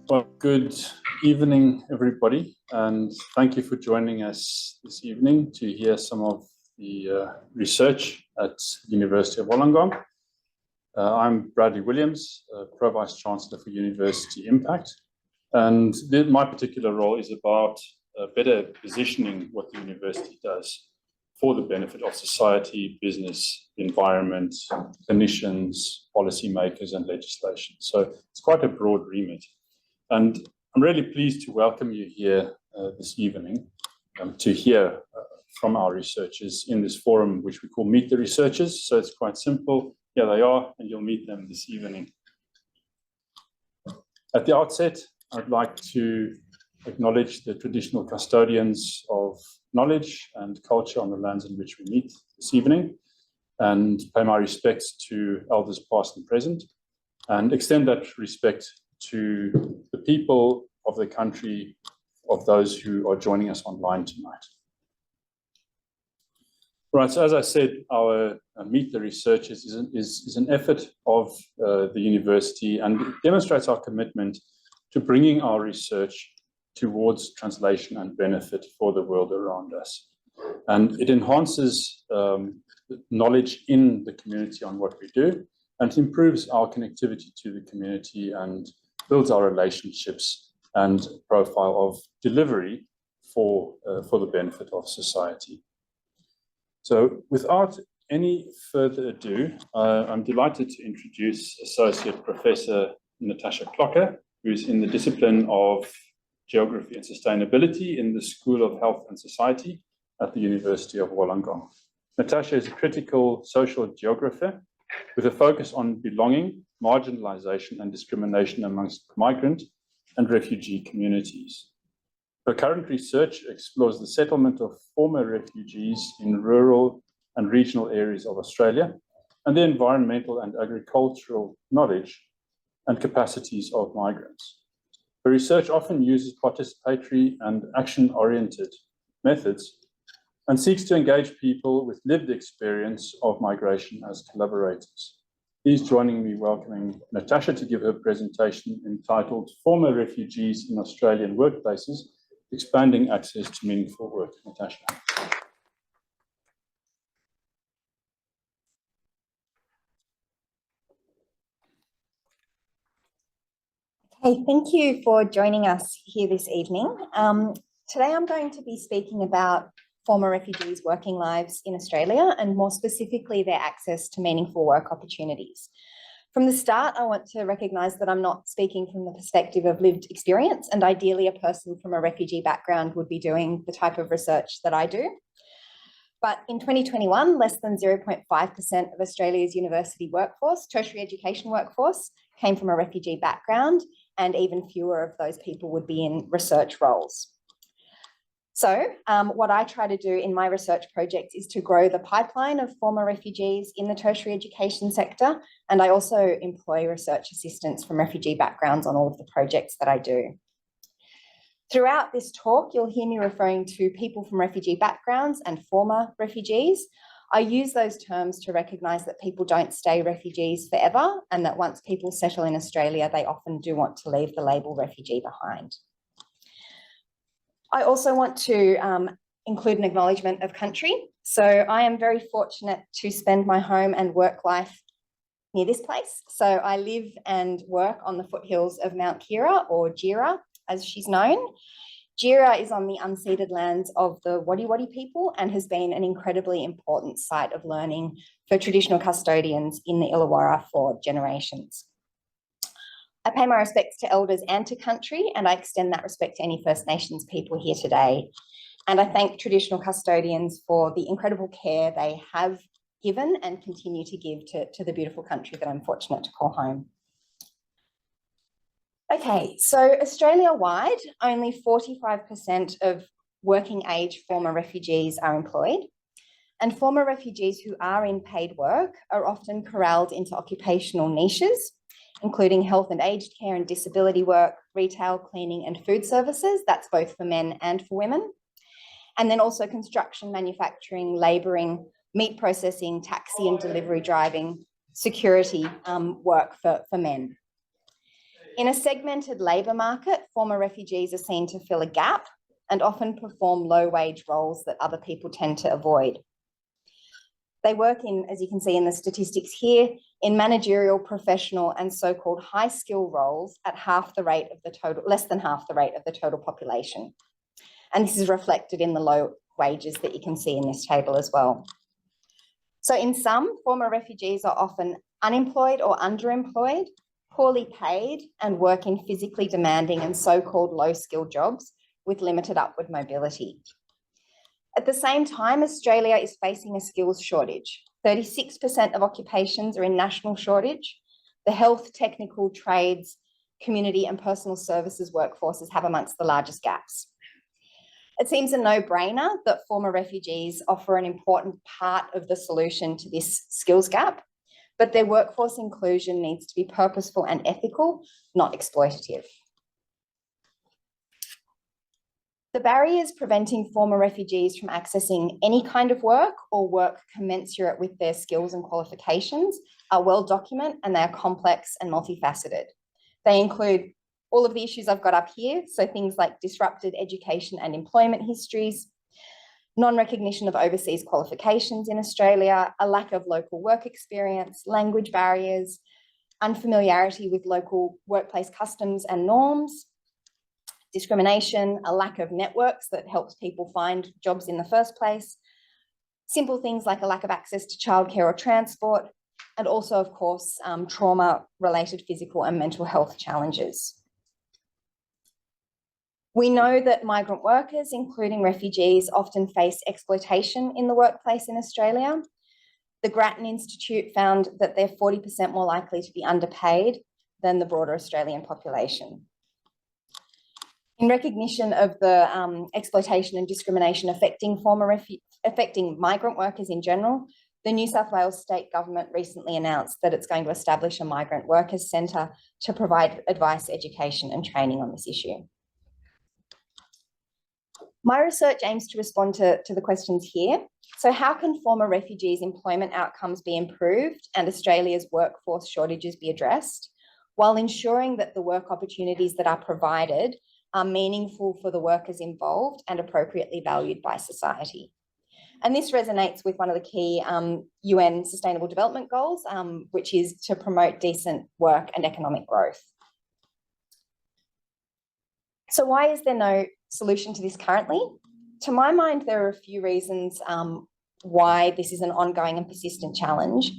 Well, good evening, everybody, and thank you for joining us this evening to hear some of the research at the University of Wollongong. I'm Bradley Williams, Pro Vice Chancellor for University Impact, and my particular role is about better positioning what the university does for the benefit of society, business, environment, clinicians, policymakers, and legislation. So it's quite a broad remit. And I'm really pleased to welcome you here this evening to hear from our researchers in this forum, which we call Meet the Researchers. So it's quite simple. Here they are, and you'll meet them this evening. At the outset, I'd like to acknowledge the traditional custodians of knowledge and culture on the lands in which we meet this evening, and pay my respects to elders past and present, and extend that respect to the people of the country of those who are joining us online tonight. Right, so as I said, our Meet the Researchers is an effort of the university, and it demonstrates our commitment to bringing our research towards translation and benefit for the world around us. And it enhances knowledge in the community on what we do, and it improves our connectivity to the community and builds our relationships and profile of delivery for the benefit of society. So without any further ado, I'm delighted to introduce Associate Professor Natascha Klocker, who's in the discipline of Geography and Sustainability in the School of Health and Society at the University of Wollongong. Natascha is a critical social geographer with a focus on belonging, marginalization, and discrimination amongst migrant and refugee communities. Her current research explores the settlement of former refugees in rural and regional areas of Australia and the environmental and agricultural knowledge and capacities of migrants. Her research often uses participatory and action-oriented methods and seeks to engage people with lived experience of migration as collaborators. Please joining me welcoming Natascha to give her presentation entitled Former Refugees in Australian Workplaces, Expanding Access to Meaningful Work. Natascha. Hey, thank you for joining us here this evening. Today I'm going to be speaking about former refugees' working lives in Australia, and more specifically their access to meaningful work opportunities. From the start, I want to recognise that I'm not speaking from the perspective of lived experience, and ideally a person from a refugee background would be doing the type of research that I do. But in 2021, less than 0.5% of Australia's university workforce, tertiary education workforce, came from a refugee background, and even fewer of those people would be in research roles. So what I try to do in my research project is to grow the pipeline of former refugees in the tertiary education sector, and I also employ research assistants from refugee backgrounds on all of the projects that I do. Throughout this talk, you'll hear me referring to people from refugee backgrounds and former refugees. I use those terms to recognise that people don't stay refugees forever, and that once people settle in Australia, they often do want to leave the label refugee behind. I also want to include an acknowledgement of country. So I am very fortunate to spend my home and work life near this place. So I live and work on the foothills of Mount Kira, or Jira, as she's known. Jira is on the unceded lands of the Wadi people and has been an incredibly important site of learning for traditional custodians in the Illawarra for generations. I pay my respects to elders and to country, and I extend that respect to any First Nations people here today. And I thank traditional custodians for the incredible care they have given and continue to give to the beautiful country that I'm fortunate to call home. Okay, so Australia-wide, only 45% of working age former refugees are employed, and former refugees who are in paid work are often corralled into occupational niches, including health and aged care and disability work, retail, cleaning and food services. That's both for men and for women. And then also construction, manufacturing, labouring, meat processing, taxi and delivery driving, security work for men. In a segmented labour market, former refugees are seen to fill a gap and often perform low-wage roles that other people tend to avoid. They work in, as you can see in the statistics here, in managerial, professional, and so-called high-skill roles at less than half the rate of the total population. And this is reflected in the low wages that you can see in this table as well. So in sum, former refugees are often unemployed or underemployed, poorly paid, and work in physically demanding and so-called low-skilled jobs with limited upward mobility. At the same time, Australia is facing a skills shortage. 36% of occupations are in national shortage. The health, technical, trades, community and personal services workforces have amongst the largest gaps. It seems a no-brainer that former refugees offer an important part of the solution to this skills gap, but their workforce inclusion needs to be purposeful and ethical, not exploitative. The barriers preventing former refugees from accessing any kind of work or work commensurate with their skills and qualifications are well documented, and they are complex and multifaceted. They include all of the issues I've got up here, so things like disrupted education and employment histories, non-recognition of overseas qualifications in Australia, a lack of local work experience, language barriers, unfamiliarity with local workplace customs and norms, discrimination, a lack of networks that helps people find jobs in the first place, simple things like a lack of access to childcare or transport, and also, of course, trauma-related physical and mental health challenges. We know that migrant workers, including refugees, often face exploitation in the workplace in Australia. The Grattan Institute found that they're 40% more likely to be underpaid than the broader Australian population. In recognition of the exploitation and discrimination affecting migrant workers in general, the New South Wales state government recently announced that it's going to establish a migrant workers centre to provide advice, education and training on this issue. My research aims to respond to the questions here. So how can former refugees' employment outcomes be improved and Australia's workforce shortages be addressed, while ensuring that the work opportunities that are provided are meaningful for the workers involved and appropriately valued by society? And this resonates with one of the key UN Sustainable Development Goals, which is to promote decent work and economic growth. So why is there no solution to this currently? To my mind, there are a few reasons why this is an ongoing and persistent challenge.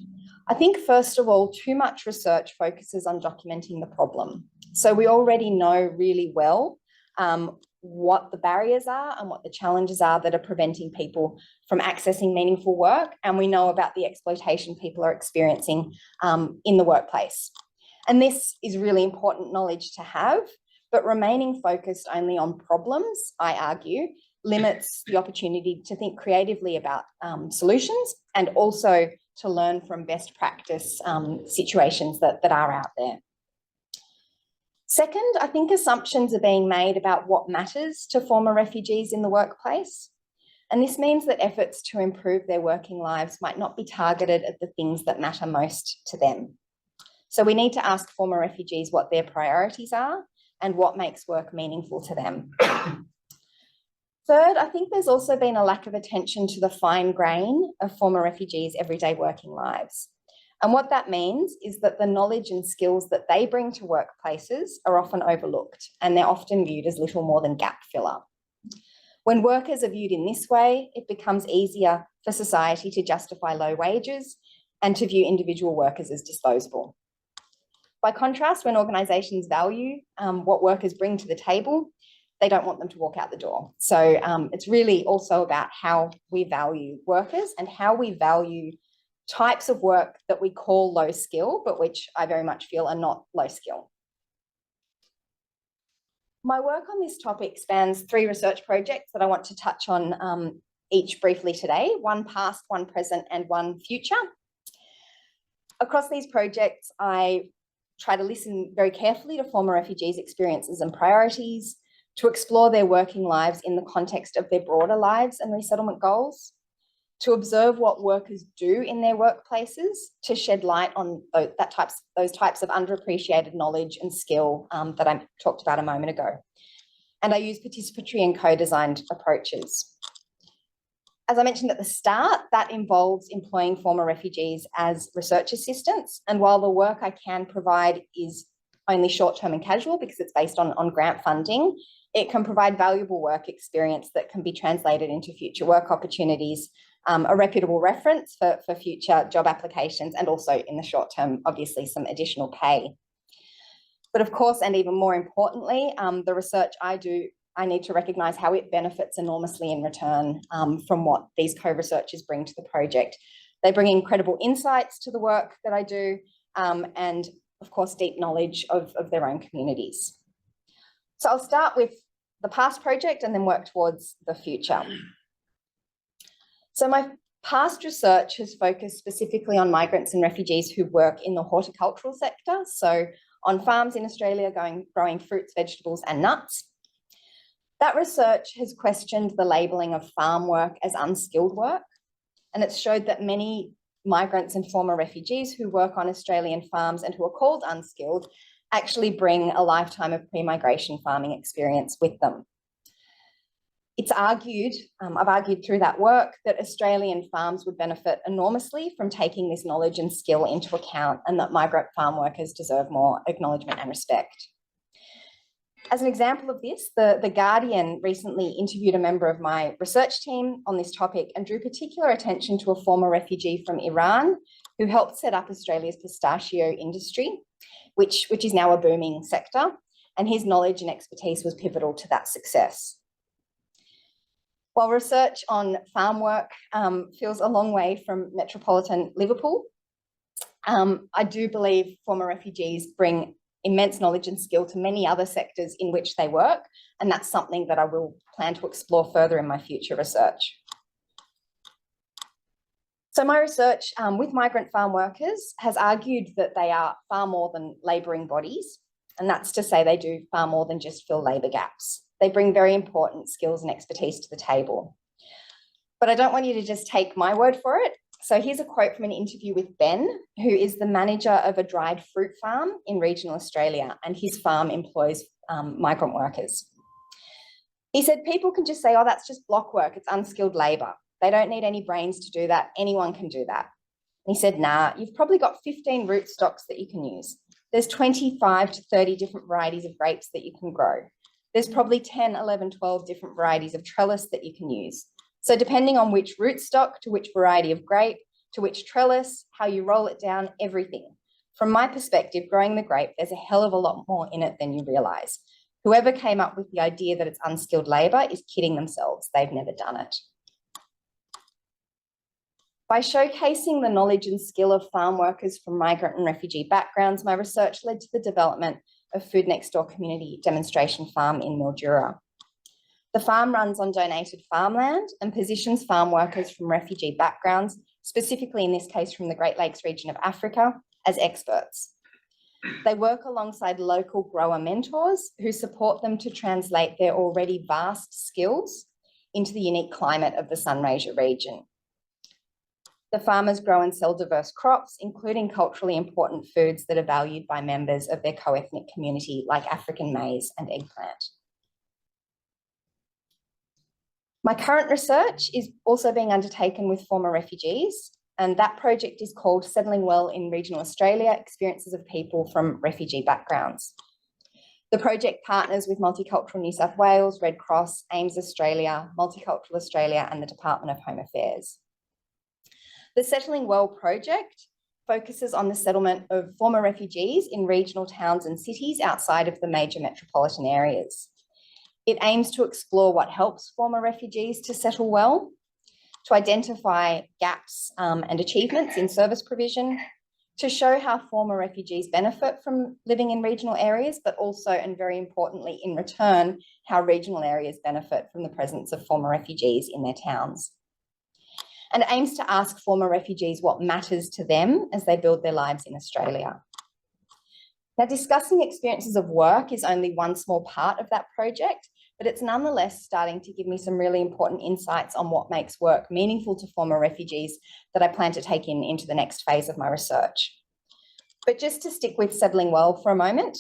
I think, first of all, too much research focuses on documenting the problem. So we already know really well what the barriers are and what the challenges are that are preventing people from accessing meaningful work. And we know about the exploitation people are experiencing in the workplace. And this is really important knowledge to have, but remaining focused only on problems, I argue, limits the opportunity to think creatively about solutions and also to learn from best practice situations that are out there. Second, I think assumptions are being made about what matters to former refugees in the workplace. And this means that efforts to improve their working lives might not be targeted at the things that matter most to them. So we need to ask former refugees what their priorities are and what makes work meaningful to them. Third, I think there's also been a lack of attention to the fine grain of former refugees' everyday working lives. And what that means is that the knowledge and skills that they bring to workplaces are often overlooked, and they're often viewed as little more than gap filler. When workers are viewed in this way, it becomes easier for society to justify low wages and to view individual workers as disposable. By contrast, when organisations value what workers bring to the table, they don't want them to walk out the door. So it's really also about how we value workers and how we value types of work that we call low skill, but which I very much feel are not low skill. My work on this topic spans 3 research projects that I want to touch on each briefly today, one past, one present, and one future. Across these projects, I try to listen very carefully to former refugees' experiences and priorities, to explore their working lives in the context of their broader lives and resettlement goals, to observe what workers do in their workplaces, to shed light on those types of underappreciated knowledge and skill that I talked about a moment ago. And I use participatory and co-designed approaches. As I mentioned at the start, that involves employing former refugees as research assistants. And while the work I can provide is only short-term and casual because it's based on grant funding, it can provide valuable work experience that can be translated into future work opportunities, a reputable reference for future job applications, and also in the short term, obviously, some additional pay. But of course, and even more importantly, the research I do, I need to recognise how it benefits enormously in return from what these co-researchers bring to the project. They bring incredible insights to the work that I do, and of course, deep knowledge of their own communities. So I'll start with the past project and then work towards the future. So my past research has focused specifically on migrants and refugees who work in the horticultural sector, so on farms in Australia growing fruits, vegetables and nuts. That research has questioned the labelling of farm work as unskilled work, and it's showed that many migrants and former refugees who work on Australian farms and who are called unskilled actually bring a lifetime of pre-migration farming experience with them. It's argued, I've argued through that work, that Australian farms would benefit enormously from taking this knowledge and skill into account, and that migrant farm workers deserve more acknowledgement and respect. As an example of this, the Guardian recently interviewed a member of my research team on this topic and drew particular attention to a former refugee from Iran who helped set up Australia's pistachio industry, which is now a booming sector, and his knowledge and expertise was pivotal to that success. While research on farm work feels a long way from metropolitan Liverpool, I do believe former refugees bring immense knowledge and skill to many other sectors in which they work, and that's something that I will plan to explore further in my future research. So my research with migrant farm workers has argued that they are far more than labouring bodies, and that's to say they do far more than just fill labour gaps. They bring very important skills and expertise to the table. But I don't want you to just take my word for it. So here's a quote from an interview with Ben, who is the manager of a dried fruit farm in regional Australia, and his farm employs migrant workers. He said, people can just say, oh, that's just block work, it's unskilled labour. They don't need any brains to do that, anyone can do that. And he said, nah, you've probably got 15 root stocks that you can use. There's 25 to 30 different varieties of grapes that you can grow. There's probably 10, 11, 12 different varieties of trellis that you can use. So depending on which rootstock to which variety of grape, to which trellis, how you roll it down, everything. From my perspective, growing the grape, there's a hell of a lot more in it than you realise. Whoever came up with the idea that it's unskilled labour is kidding themselves. They've never done it. By showcasing the knowledge and skill of farm workers from migrant and refugee backgrounds, my research led to the development of Food Next Door Community Demonstration Farm in Mildura. The farm runs on donated farmland and positions farm workers from refugee backgrounds, specifically in this case from the Great Lakes region of Africa, as experts. They work alongside local grower mentors who support them to translate their already vast skills into the unique climate of the Sunraysia region. The farmers grow and sell diverse crops, including culturally important foods that are valued by members of their co-ethnic community, like African maize and eggplant. My current research is also being undertaken with former refugees, and that project is called Settling Well in Regional Australia, Experiences of People from Refugee Backgrounds. The project partners with Multicultural New South Wales, Red Cross, AIMS Australia, Multicultural Australia, and the Department of Home Affairs. The Settling Well project focuses on the settlement of former refugees in regional towns and cities outside of the major metropolitan areas. It aims to explore what helps former refugees to settle well, to identify gaps and achievements in service provision, to show how former refugees benefit from living in regional areas, but also, and very importantly, in return, how regional areas benefit from the presence of former refugees in their towns. And aims to ask former refugees what matters to them as they build their lives in Australia. Now, discussing experiences of work is only one small part of that project. but it's nonetheless starting to give me some really important insights on what makes work meaningful to former refugees that I plan to take into the next phase of my research. But just to stick with settling well for a moment,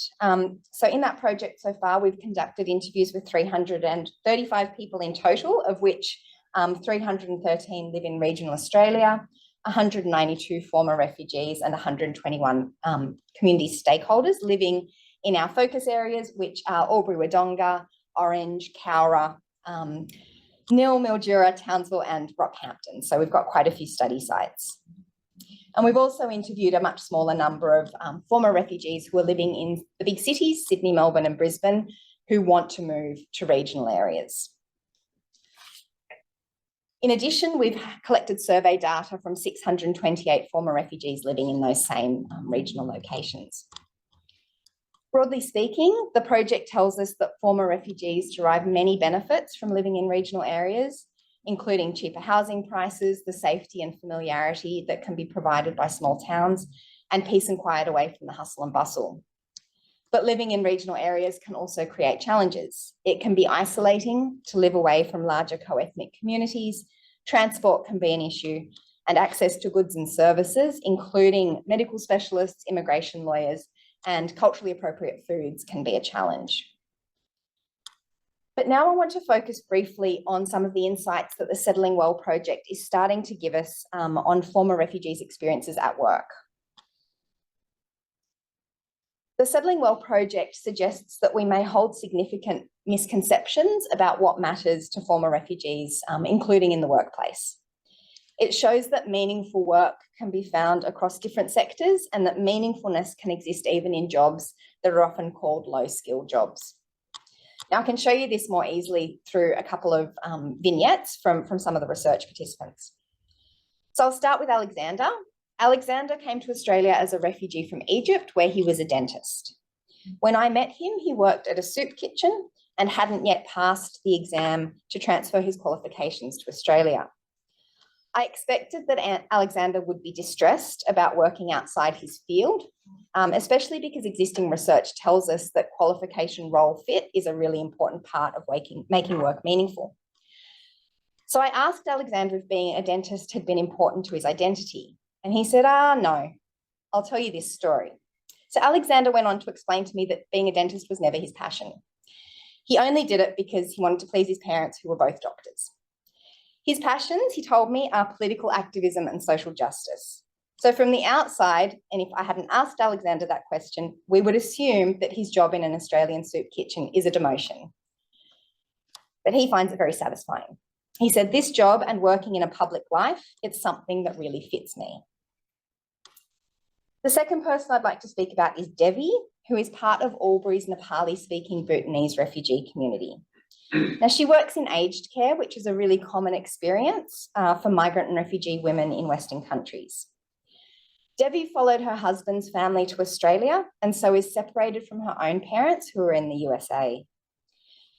so in that project so far, we've conducted interviews with 335 people in total, of which 313 live in regional Australia, 192 former refugees and 121 community stakeholders living in our focus areas, which are Albury-Wodonga, Orange, Cowra, Nil, Mildura, Townsville and Rockhampton. So we've got quite a few study sites. And we've also interviewed a much smaller number of former refugees who are living in the big cities, Sydney, Melbourne and Brisbane, who want to move to regional areas. In addition, we've collected survey data from 628 former refugees living in those same regional locations. Broadly speaking, the project tells us that former refugees derive many benefits from living in regional areas, including cheaper housing prices, the safety and familiarity that can be provided by small towns, and peace and quiet away from the hustle and bustle. But living in regional areas can also create challenges. It can be isolating to live away from larger co-ethnic communities, transport can be an issue, and access to goods and services, including medical specialists, immigration lawyers, and culturally appropriate foods can be a challenge. But now I want to focus briefly on some of the insights that the Settling Well project is starting to give us on former refugees' experiences at work. The Settling Well project suggests that we may hold significant misconceptions about what matters to former refugees, including in the workplace. It shows that meaningful work can be found across different sectors and that meaningfulness can exist even in jobs that are often called low-skilled jobs. Now, I can show you this more easily through a couple of vignettes from some of the research participants. So I'll start with Alexander. Alexander came to Australia as a refugee from Egypt, where he was a dentist. When I met him, he worked at a soup kitchen and hadn't yet passed the exam to transfer his qualifications to Australia. I expected that Alexander would be distressed about working outside his field, especially because existing research tells us that qualification role fit is a really important part of making work meaningful. So I asked Alexander if being a dentist had been important to his identity, and he said, no, I'll tell you this story. So Alexander went on to explain to me that being a dentist was never his passion. He only did it because he wanted to please his parents, who were both doctors. His passions, he told me, are political activism and social justice. So from the outside, and if I hadn't asked Alexander that question, we would assume that his job in an Australian soup kitchen is a demotion. But he finds it very satisfying. He said, this job and working in a public life, it's something that really fits me. The second person I'd like to speak about is Devi, who is part of Albury's Nepali-speaking Bhutanese refugee community. Now, she works in aged care, which is a really common experience for migrant and refugee women in Western countries. Devi followed her husband's family to Australia and so is separated from her own parents who are in the USA.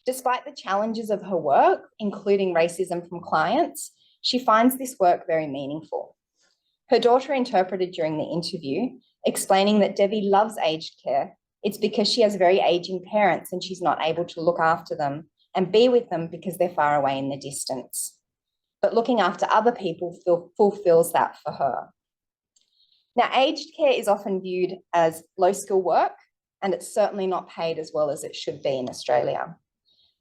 Despite the challenges of her work, including racism from clients, she finds this work very meaningful. Her daughter interpreted during the interview, explaining that Devi loves aged care. It's because she has very aging parents and she's not able to look after them and be with them because they're far away in the distance. But looking after other people fulfills that for her. Now, aged care is often viewed as low-skill work, and it's certainly not paid as well as it should be in Australia.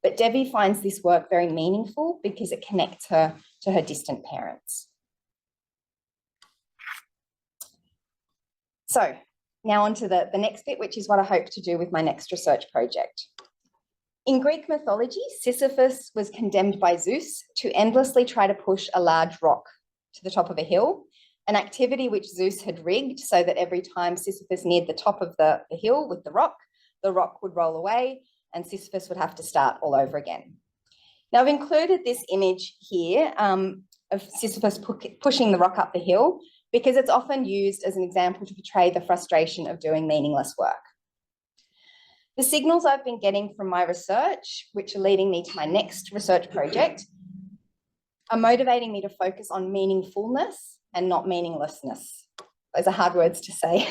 But Devi finds this work very meaningful because it connects her to her distant parents. So now on to the next bit, which is what I hope to do with my next research project. In Greek mythology, Sisyphus was condemned by Zeus to endlessly try to push a large rock to the top of a hill, an activity which Zeus had rigged so that every time Sisyphus neared the top of the hill with the rock would roll away and Sisyphus would have to start all over again. Now, I've included this image here of Sisyphus pushing the rock up the hill because it's often used as an example to portray the frustration of doing meaningless work. The signals I've been getting from my research, which are leading me to my next research project, are motivating me to focus on meaningfulness and not meaninglessness. Those are hard words to say.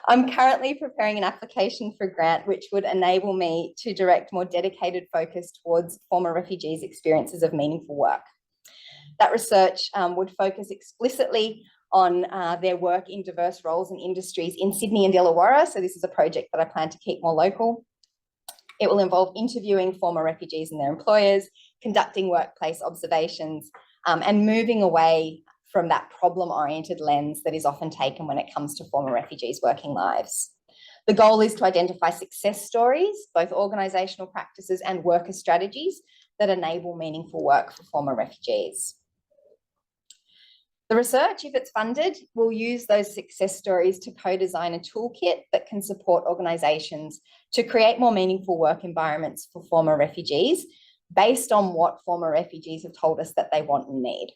I'm currently preparing an application for a grant which would enable me to direct more dedicated focus towards former refugees' experiences of meaningful work. That research would focus explicitly on their work in diverse roles and industries in Sydney and Illawarra. So this is a project that I plan to keep more local. It will involve interviewing former refugees and their employers, conducting workplace observations, and moving away from that problem-oriented lens that is often taken when it comes to former refugees' working lives. The goal is to identify success stories, both organisational practices and worker strategies that enable meaningful work for former refugees. The research, if it's funded, will use those success stories to co-design a toolkit that can support organisations to create more meaningful work environments for former refugees based on what former refugees have told us that they want and need.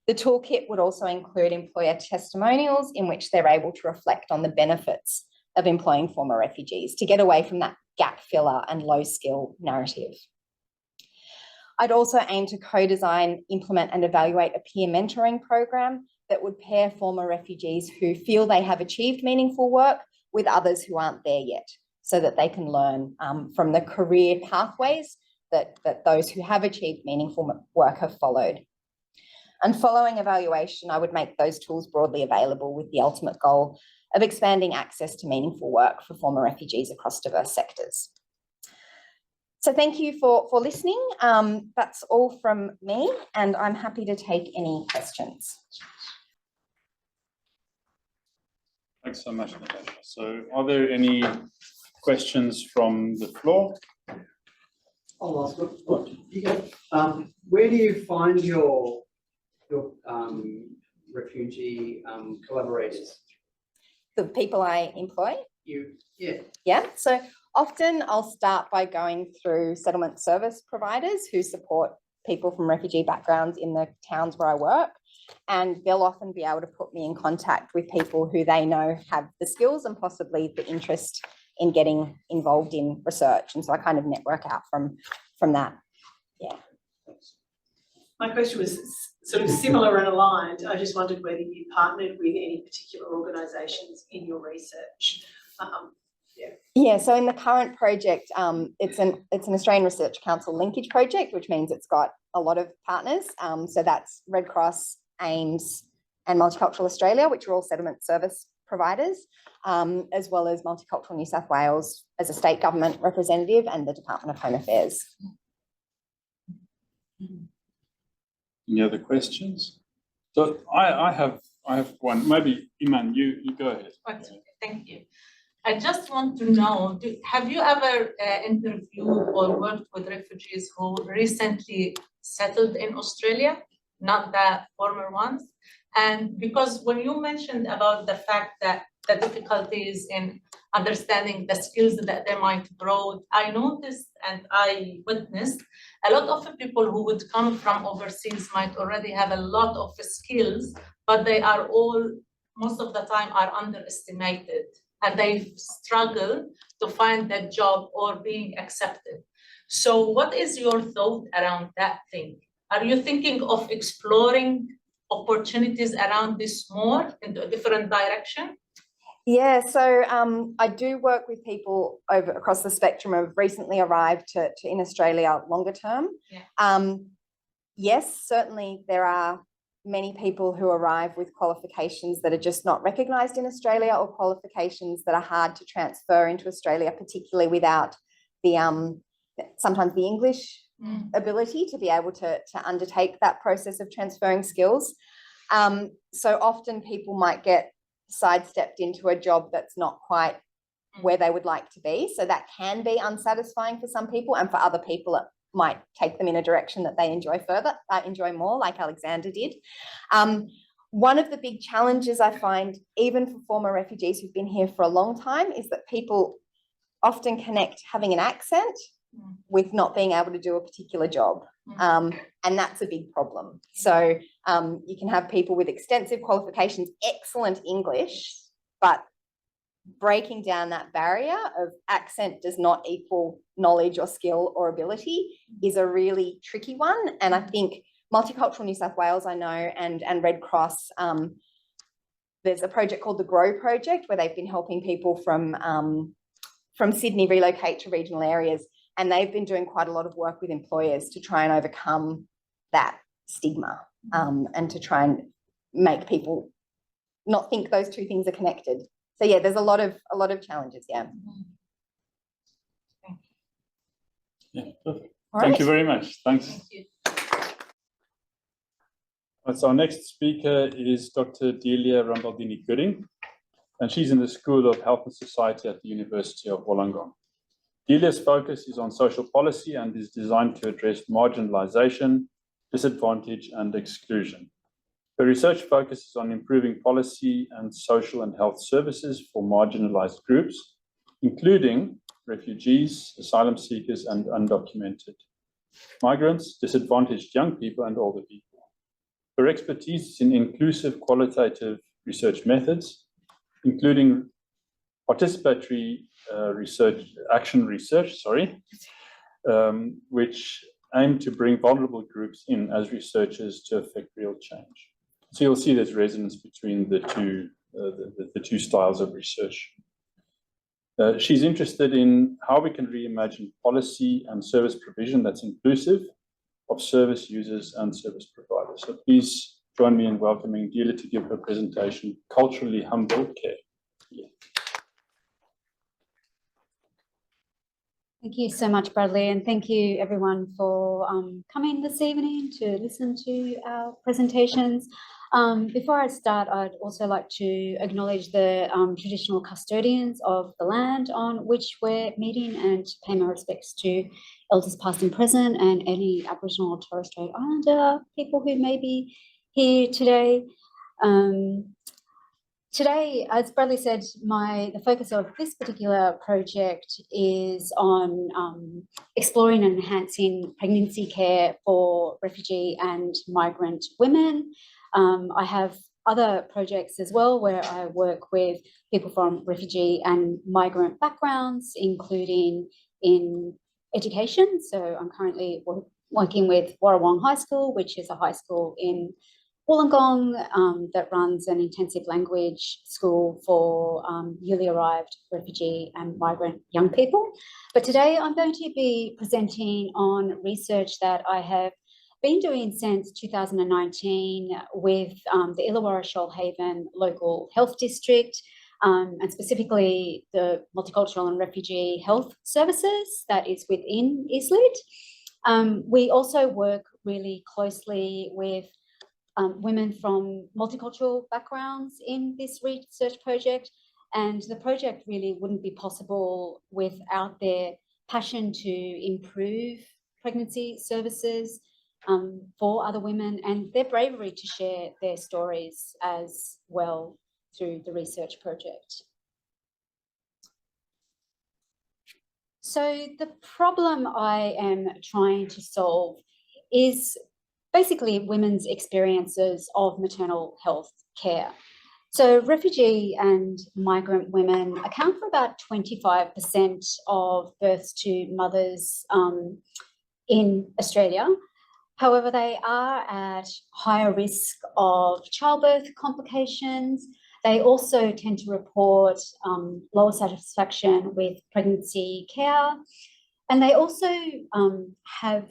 The toolkit would also include employer testimonials in which they're able to reflect on the benefits of employing former refugees to get away from that gap filler and low skill narrative. I'd also aim to co-design, implement and evaluate a peer mentoring program that would pair former refugees who feel they have achieved meaningful work with others who aren't there yet, so that they can learn from the career pathways that those who have achieved meaningful work have followed. And following evaluation, I would make those tools broadly available with the ultimate goal of expanding access to meaningful work for former refugees across diverse sectors. So thank you for listening. That's all from me, and I'm happy to take any questions. Thanks so much, Natascha. So are there any questions from the floor? I'll ask what you go. Where do you find your refugee collaborators? The people I employ? Yeah, so often I'll start by going through settlement service providers who support people from refugee backgrounds in the towns where I work, and they'll often be able to put me in contact with people who they know have the skills and possibly the interest in getting involved in research. And so I kind of network out from that. Yeah. My question was sort of similar and aligned. I just wondered whether you partnered with any particular organisations in your research. Yeah, so in the current project, it's an Australian Research Council linkage project, which means it's got a lot of partners. So that's Red Cross, AIMS and Multicultural Australia, which are all settlement service providers, as well as Multicultural New South Wales as a state government representative and the Department of Home Affairs. Any other questions? So I have one. Maybe Iman, you go ahead. Okay, thank you. I just want to know, have you ever interviewed or worked with refugees who recently settled in Australia, not the former ones? And because when you mentioned about the fact that the difficulties in understanding the skills that they might grow, I noticed and I witnessed a lot of people who would come from overseas might already have a lot of skills, but they are all, most of the time, are underestimated. And they struggle to find that job or being accepted. So what is your thought around that thing? Are you thinking of exploring opportunities around this more into a different direction? Yeah, so I do work with people across the spectrum of recently arrived to in Australia longer term. Yeah. Yes, certainly there are many people who arrive with qualifications that are just not recognised in Australia, or qualifications that are hard to transfer into Australia, particularly without the sometimes the English ability to be able to undertake that process of transferring skills. So often people might get sidestepped into a job that's not quite where they would like to be. So that can be unsatisfying for some people, and for other people it might take them in a direction that they enjoy more, like Alexander did. One of the big challenges I find, even for former refugees who've been here for a long time, is that people often connect having an accent with not being able to do a particular job. And that's a big problem. So you can have people with extensive qualifications, excellent English, but breaking down that barrier of accent does not equal knowledge or skill or ability is a really tricky one. And I think Multicultural New South Wales, I know, and Red Cross, there's a project called the Grow Project where they've been helping people from Sydney relocate to regional areas. And they've been doing quite a lot of work with employers to try and overcome that stigma and to try and make people not think those two things are connected. So yeah, there's a lot of challenges. Yeah. Yeah, perfect. All Thank right. you very much. Thanks. Thank you. So our next speaker is Dr. Delia Rambaldini-Gooding, and she's in the School of Health and Society at the University of Wollongong. Delia's focus is on social policy and is designed to address marginalization, disadvantage, and exclusion. Her research focuses on improving policy and social and health services for marginalized groups, including refugees, asylum seekers, and undocumented migrants, disadvantaged young people, and older people. Her expertise is in inclusive qualitative research methods, including participatory action research, which aim to bring vulnerable groups in as researchers to affect real change. So you'll see there's resonance between the two styles of research. She's interested in how we can reimagine policy and service provision that's inclusive of service users and service providers. So please join me in welcoming Delia to give her presentation, Culturally Humble Care. Yeah. Thank you so much, Bradley, and thank you everyone for coming this evening to listen to our presentations. Before I start, I'd also like to acknowledge the traditional custodians of the land on which we're meeting and pay my respects to elders past and present and any Aboriginal or Torres Strait Islander people who may be here today. Today, as Bradley said, the focus of this particular project is on exploring and enhancing pregnancy care for refugee and migrant women. I have other projects as well where I work with people from refugee and migrant backgrounds, including in education. So I'm currently working with Wollongong High School, which is a high school in Wollongong that runs an intensive language school for newly arrived refugee and migrant young people. But today I'm going to be presenting on research that I have been doing since 2019 with the Illawarra Shoalhaven Local Health District and specifically the Multicultural and Refugee Health Services that is within ISLID. We also work really closely with women from multicultural backgrounds in this research project, and the project really wouldn't be possible without their passion to improve pregnancy services for other women and their bravery to share their stories as well through the research project. So the problem I am trying to solve is basically women's experiences of maternal health care. So refugee and migrant women account for about 25% of births to mothers in Australia. However, they are at higher risk of childbirth complications. They also tend to report lower satisfaction with pregnancy care. And they also have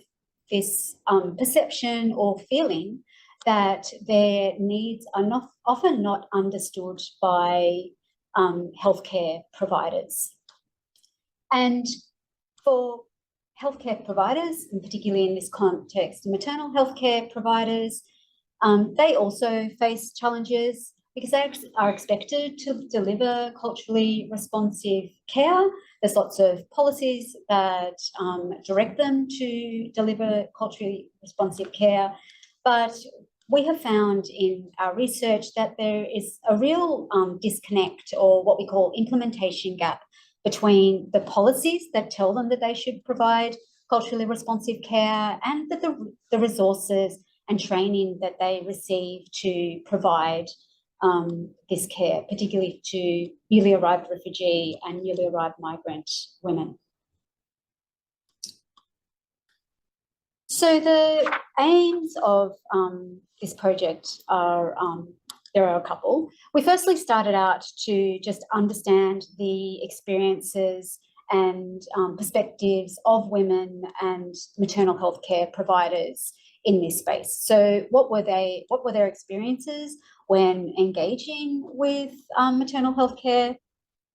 this perception or feeling that their needs are often not understood by healthcare providers. And for healthcare providers, and particularly in this context, maternal healthcare providers, they also face challenges because they are expected to deliver culturally responsive care. There's lots of policies that direct them to deliver culturally responsive care, but we have found in our research that there is a real disconnect, or what we call implementation gap, between the policies that tell them that they should provide culturally responsive care and the resources and training that they receive to provide this care, particularly to newly arrived refugee and newly arrived migrant women. So the aims of this project are there are a couple. We firstly started out to just understand the experiences and perspectives of women and maternal health care providers in this space. So what were their experiences when engaging with maternal health care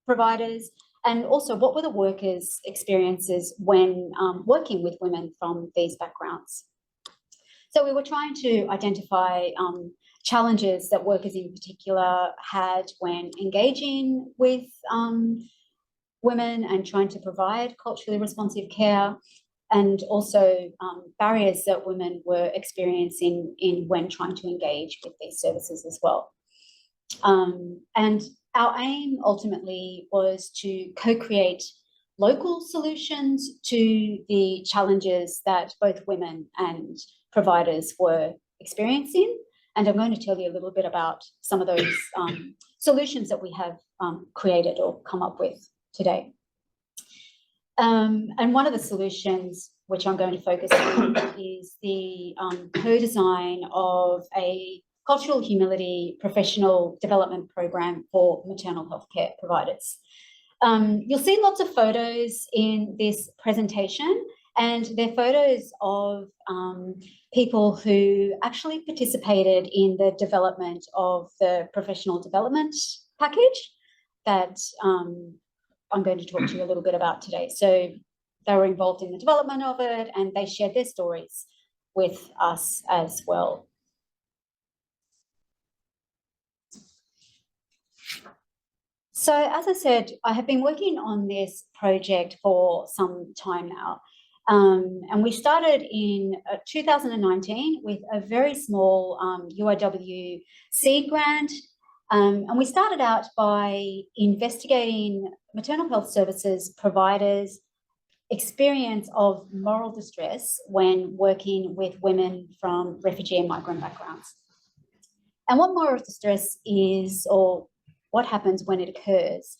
providers, and also what were the workers' experiences when working with women from these backgrounds. So we were trying to identify challenges that workers in particular had when engaging with women and trying to provide culturally responsive care, and also barriers that women were experiencing when trying to engage with these services as well. And our aim ultimately was to co-create local solutions to the challenges that both women and providers were experiencing. And I'm going to tell you a little bit about some of those solutions that we have created or come up with today. And one of the solutions which I'm going to focus on is the co-design of a cultural humility professional development program for maternal health care providers. You'll see lots of photos in this presentation, and they're photos of people who actually participated in the development of the professional development package that I'm going to talk to you a little bit about today. So they were involved in the development of it, and they shared their stories with us as well. So as I said, I have been working on this project for some time now. And we started in 2019 with a very small UOW seed grant. And we started out by investigating maternal health services providers' experience of moral distress when working with women from refugee and migrant backgrounds. And what moral distress is, or what happens when it occurs,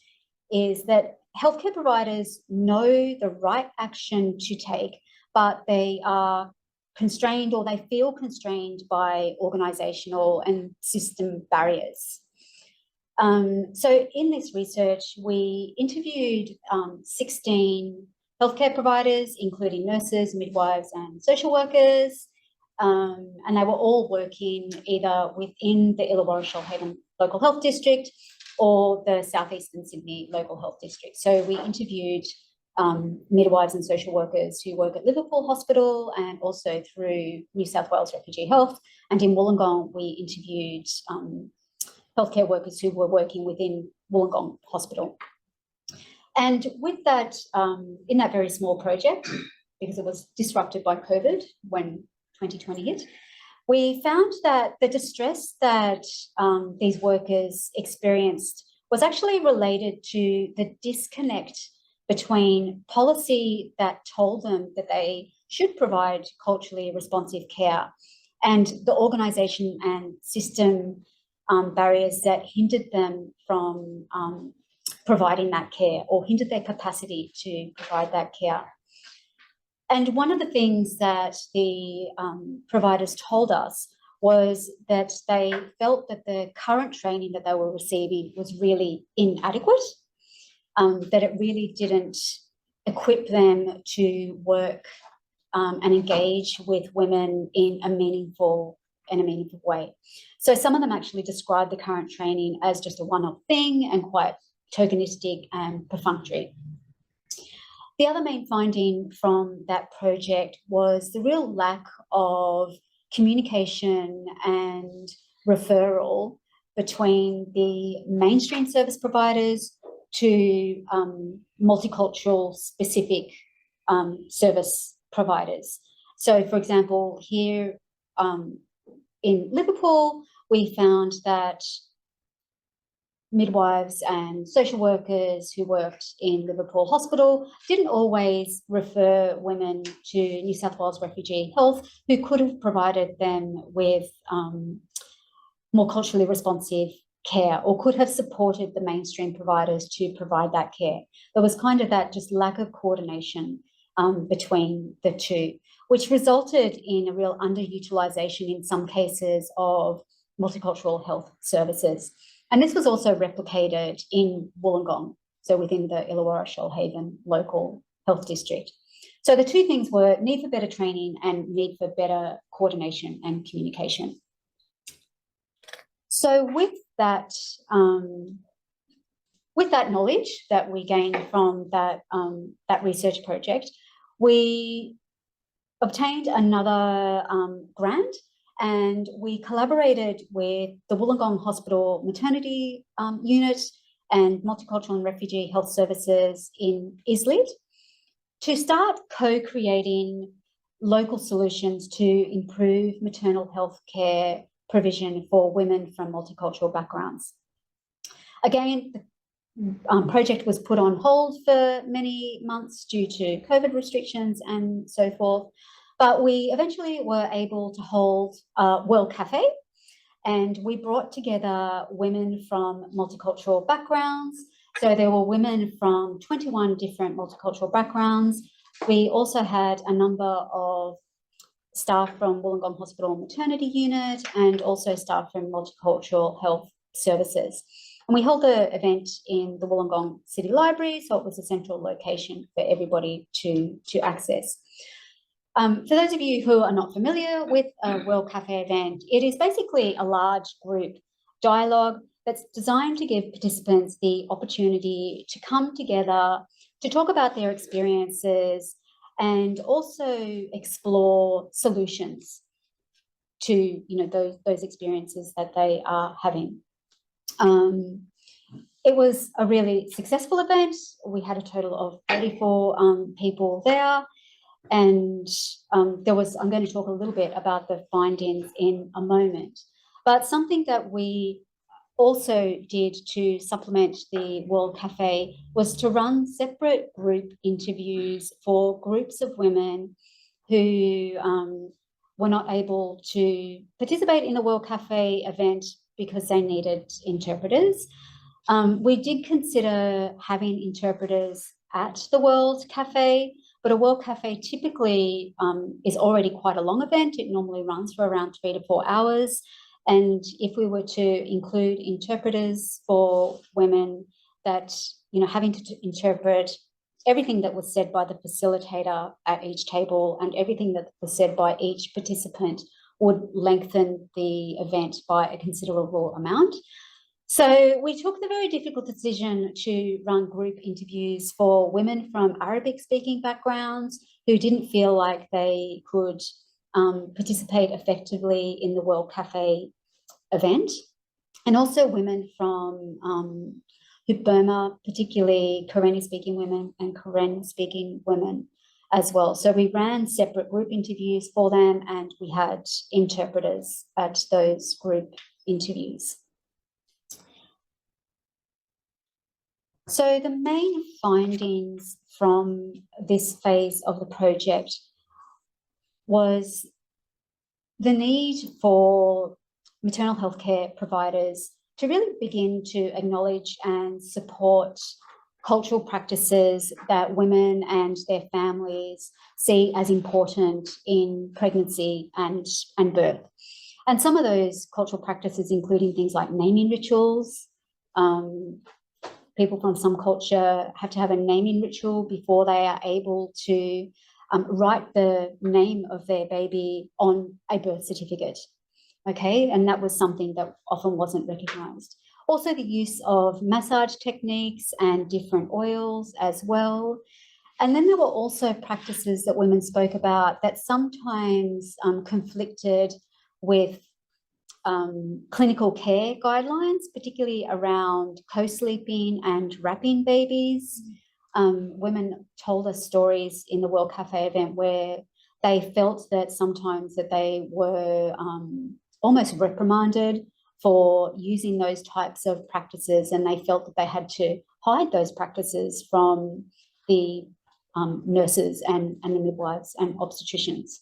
is that healthcare providers know the right action to take, but they are constrained, or they feel constrained by organisational and system barriers. So in this research, we interviewed 16 healthcare providers, including nurses, midwives, and social workers, and they were all working either within the Illawarra-Shoalhaven Local Health District or the South Eastern Sydney Local Health District. So we interviewed midwives and social workers who work at Liverpool Hospital and also through New South Wales Refugee Health. And in Wollongong, we interviewed healthcare workers who were working within Wollongong Hospital. And with that, in that very small project, because it was disrupted by COVID when 2020 hit, we found that the distress that these workers experienced was actually related to the disconnect between policy that told them that they should provide culturally responsive care and the organisation and system barriers that hindered them from providing that care, or hindered their capacity to provide that care. And one of the things that the providers told us was that they felt that the current training that they were receiving was really inadequate, that it really didn't equip them to work and engage with women in a meaningful way. So some of them actually described the current training as just a one-off thing and quite tokenistic and perfunctory. The other main finding from that project was the real lack of communication and referral between the mainstream service providers to multicultural specific service providers. So, for example, here in Liverpool, we found that midwives and social workers who worked in Liverpool Hospital didn't always refer women to New South Wales Refugee Health, who could have provided them with more culturally responsive care, or could have supported the mainstream providers to provide that care. There was kind of that just lack of coordination between the two, which resulted in a real underutilisation in some cases of multicultural health services. And this was also replicated in Wollongong, so within the Illawarra Shoalhaven local health district. So the two things were need for better training and need for better coordination and communication. So with that knowledge that we gained from that research project, we obtained another grant, and we collaborated with the Wollongong Hospital Maternity Unit and Multicultural and Refugee Health Services in Islip to start co-creating local solutions to improve maternal health care provision for women from multicultural backgrounds. Again, the project was put on hold for many months due to COVID restrictions and so forth, but we eventually were able to hold a World Cafe, and we brought together women from multicultural backgrounds. So there were women from 21 different multicultural backgrounds. We also had a number of staff from Wollongong Hospital Maternity Unit and also staff from Multicultural Health Services. And we held the event in the Wollongong City Library, so it was a central location for everybody to access. For those of you who are not familiar with a World Cafe event, it is basically a large group dialogue that's designed to give participants the opportunity to come together to talk about their experiences and also explore solutions to those experiences that they are having. It was a really successful event. We had a total of 34 people there. And I'm going to talk a little bit about the findings in a moment. But something that we also did to supplement the World Cafe was to run separate group interviews for groups of women who were not able to participate in the World Cafe event because they needed interpreters. We did consider having interpreters at the World Cafe, but a World Cafe typically is already quite a long event. It normally runs for around 3 to 4 hours. And if we were to include interpreters for women, that, having to interpret everything that was said by the facilitator at each table and everything that was said by each participant would lengthen the event by a considerable amount. So we took the very difficult decision to run group interviews for women from Arabic-speaking backgrounds who didn't feel like they could participate effectively in the World Cafe event, and also women from Burma, particularly Karenni-speaking women and Karen-speaking women as well. So we ran separate group interviews for them, and we had interpreters at those group interviews. So the main findings from this phase of the project was the need for maternal health care providers to really begin to acknowledge and support cultural practices that women and their families see as important in pregnancy and birth. And some of those cultural practices, including things like naming rituals. People from some culture have to have a naming ritual before they are able to write the name of their baby on a birth certificate. Okay, and that was something that often wasn't recognised. Also, the use of massage techniques and different oils as well. And then there were also practices that women spoke about that sometimes conflicted with clinical care guidelines, particularly around co-sleeping and wrapping babies. Women told us stories in the World Cafe event where they felt that sometimes that they were almost reprimanded for using those types of practices, and they felt that they had to hide those practices from the nurses and the midwives and obstetricians.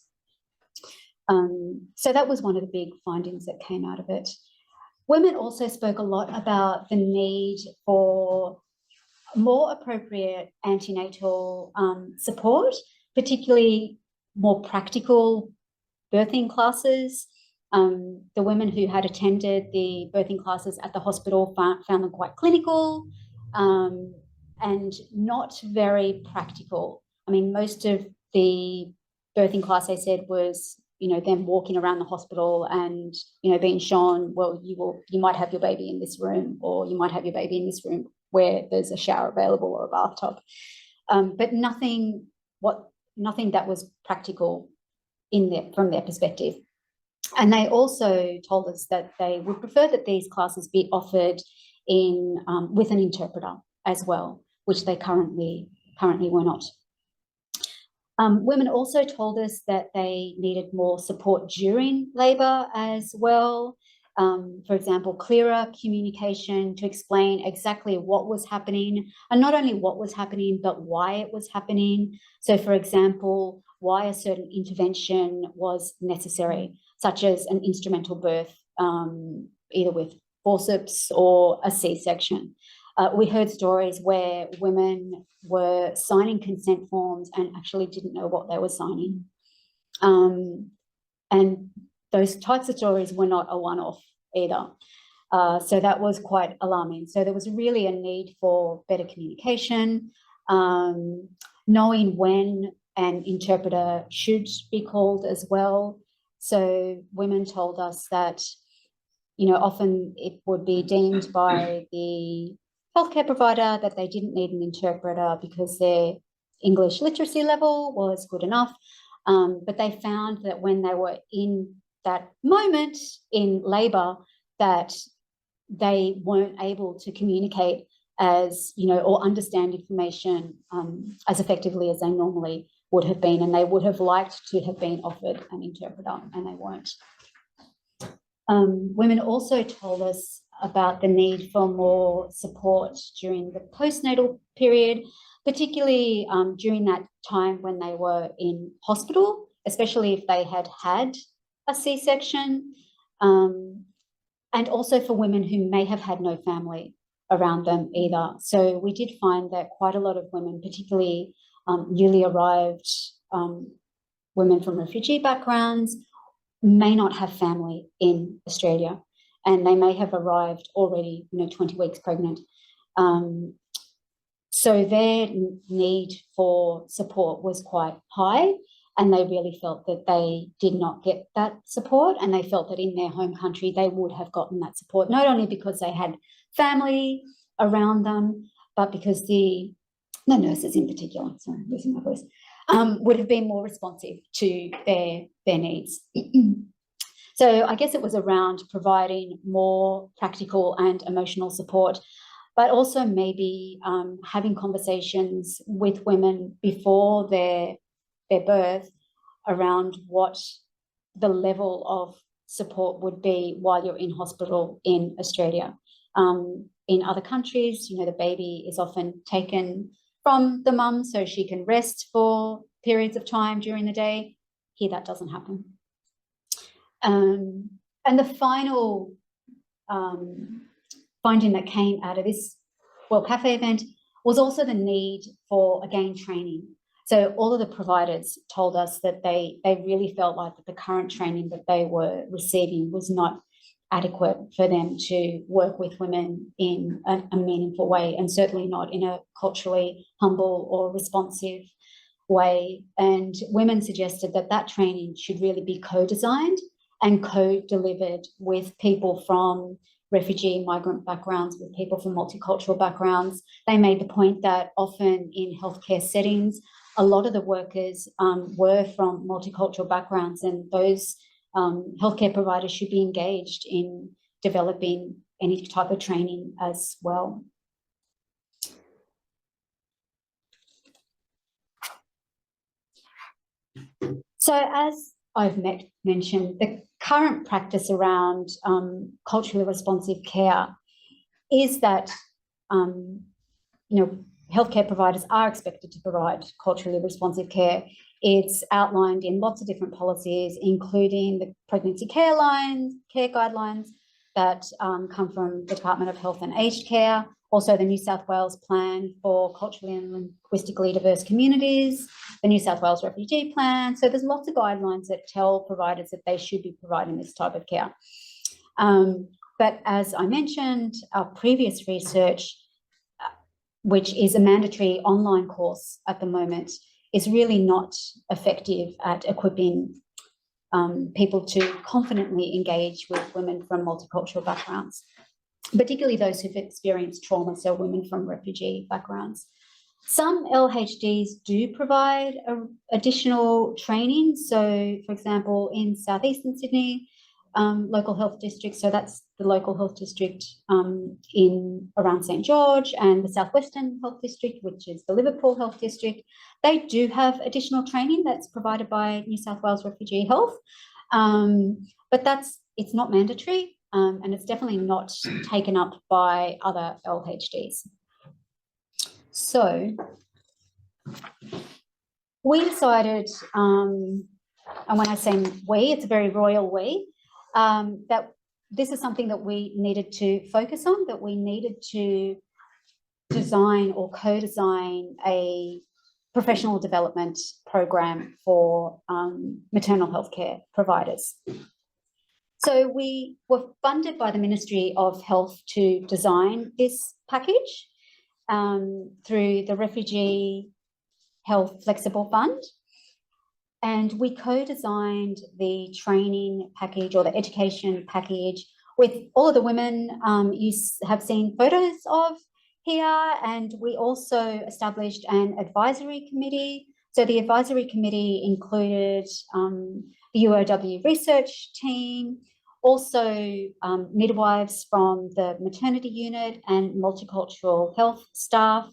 So that was one of the big findings that came out of it. Women also spoke a lot about the need for more appropriate antenatal support, particularly more practical birthing classes The women who had attended the birthing classes at the hospital found them quite clinical and not very practical. I mean, most of the birthing class, they said, was, them walking around the hospital and, being shown, well, you might have your baby in this room, or you might have your baby in this room where there's a shower available or a bathtub. But nothing that was practical from their perspective. And they also told us that they would prefer that these classes be offered with an interpreter as well, which they currently were not. Women also told us that they needed more support during labour as well. For example, clearer communication to explain exactly what was happening, and not only what was happening, but why it was happening. So, for example, why a certain intervention was necessary, such as an instrumental birth, either with forceps or a C-section. We heard stories where women were signing consent forms and actually didn't know what they were signing. And those types of stories were not a one-off either. So that was quite alarming. So there was really a need for better communication, knowing when an interpreter should be called as well. So women told us that, often it would be deemed by the healthcare provider that they didn't need an interpreter because their English literacy level was good enough. But they found that when they were in that moment in labour, that they weren't able to communicate or understand information as effectively as they normally would have been, and they would have liked to have been offered an interpreter, and they weren't. Women also told us about the need for more support during the postnatal period, particularly during that time when they were in hospital, especially if they had had a C-section, and also for women who may have had no family around them either. So we did find that quite a lot of women, particularly newly arrived women from refugee backgrounds, may not have family in Australia, and they may have arrived already, 20 weeks pregnant. So their need for support was quite high, and they really felt that they did not get that support, and they felt that in their home country they would have gotten that support, not only because they had family around them, but because the nurses in particular, sorry, I'm losing my voice, would have been more responsive to their needs. So I guess it was around providing more practical and emotional support, but also maybe having conversations with women before their birth around what the level of support would be while you're in hospital in Australia. In other countries, the baby is often taken from the mum so she can rest for periods of time during the day. Here, that doesn't happen. And the final finding that came out of this World Cafe event was also the need for, again, training. So all of the providers told us that they really felt like that the current training that they were receiving was not adequate for them to work with women in a meaningful way, and certainly not in a culturally humble or responsive way. And women suggested that that training should really be co-designed and co-delivered with people from refugee migrant backgrounds, with people from multicultural backgrounds. They made the point that often in healthcare settings, a lot of the workers were from multicultural backgrounds, and those healthcare providers should be engaged in developing any type of training as well. So as I've mentioned, the current practice around culturally responsive care is that healthcare providers are expected to provide culturally responsive care. It's outlined in lots of different policies, including the pregnancy care guidelines that come from the Department of Health and Aged Care, also the New South Wales Plan for Culturally and Linguistically Diverse Communities, the New South Wales Refugee Plan. So there's lots of guidelines that tell providers that they should be providing this type of care. But as I mentioned, our previous research, which is a mandatory online course at the moment, is really not effective at equipping people to confidently engage with women from multicultural backgrounds, particularly those who've experienced trauma, so women from refugee backgrounds. Some LHDs do provide additional training. So, for example, in southeastern Sydney, local health district, so that's the local health district in around St George, and the southwestern health district, which is the Liverpool health district, they do have additional training that's provided by New South Wales Refugee Health, but it's not mandatory, and it's definitely not taken up by other LHDs. So we decided, and when I say we, it's a very royal we, that this is something that we needed to focus on, that we needed to design or co-design a professional development program for maternal health care providers. So we were funded by the Ministry of Health to design this package through the Refugee Health Flexible Fund. And we co-designed the training package or the education package with all of the women you have seen photos of here. And we also established an advisory committee. So the advisory committee included the UOW research team, also midwives from the maternity unit and multicultural health staff,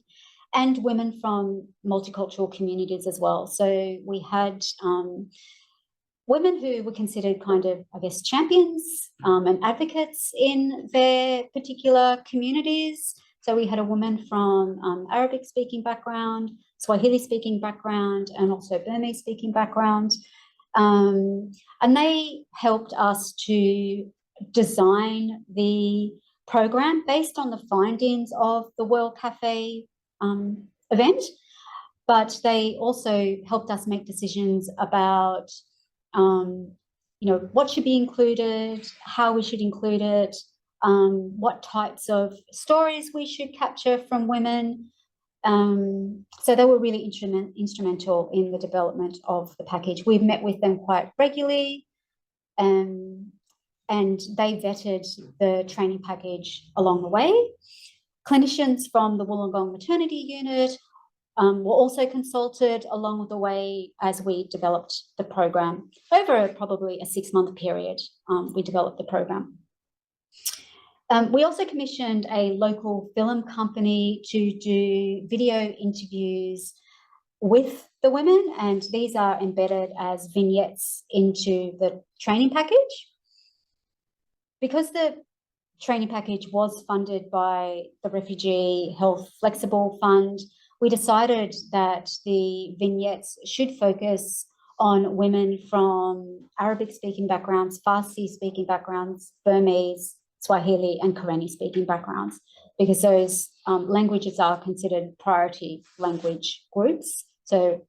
and women from multicultural communities as well. So we had women who were considered kind of, I guess, champions and advocates in their particular communities. So we had a woman from Arabic-speaking background, Swahili-speaking background, and also Burmese-speaking background. And they helped us to design the program based on the findings of the World Cafe event, but they also helped us make decisions about, what should be included, how we should include it, what types of stories we should capture from women. So they were really instrumental in the development of the package. We've met with them quite regularly, and they vetted the training package along the way. Clinicians from the Wollongong maternity unit were also consulted along the way as we developed the program. Over probably a 6-month period, we developed the program. We also commissioned a local film company to do video interviews with the women, and these are embedded as vignettes into the training package. Because the training package was funded by the Refugee Health Flexible Fund, we decided that the vignettes should focus on women from Arabic-speaking backgrounds, Farsi-speaking backgrounds, Burmese, Swahili, and Karenni-speaking backgrounds, because those languages are considered priority language groups. So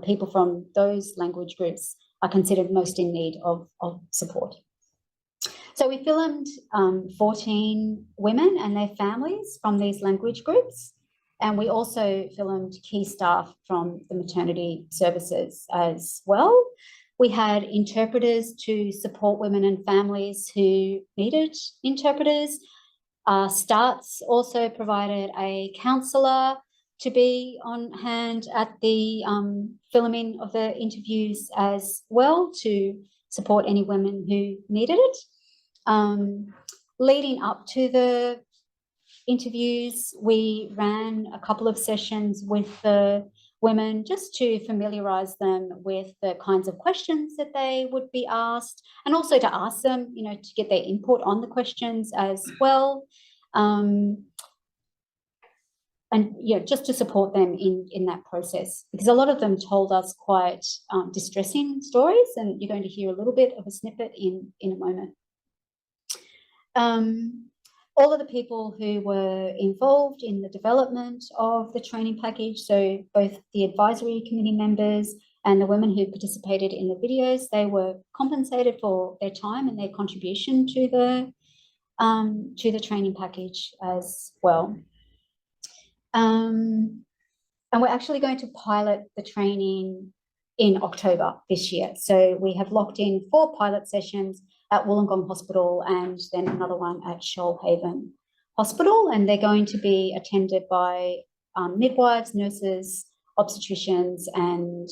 people from those language groups are considered most in need of support. So we filmed 14 women and their families from these language groups, and we also filmed key staff from the maternity services as well. We had interpreters to support women and families who needed interpreters. Starts also provided a counsellor to be on hand at the filming of the interviews as well, to support any women who needed it. Leading up to the interviews, we ran a couple of sessions with the women just to familiarise them with the kinds of questions that they would be asked, and also to ask them, to get their input on the questions as well. And just to support them in that process, because a lot of them told us quite distressing stories, and you're going to hear a little bit of a snippet in a moment. all of the people who were involved in the development of the training package, so both the advisory committee members and the women who participated in the videos, they were compensated for their time and their contribution to the training package as well. And we're actually going to pilot the training in October this year. So we have locked in 4 pilot sessions at Wollongong Hospital and then another one at Shoalhaven Hospital. And they're going to be attended by midwives, nurses, obstetricians, and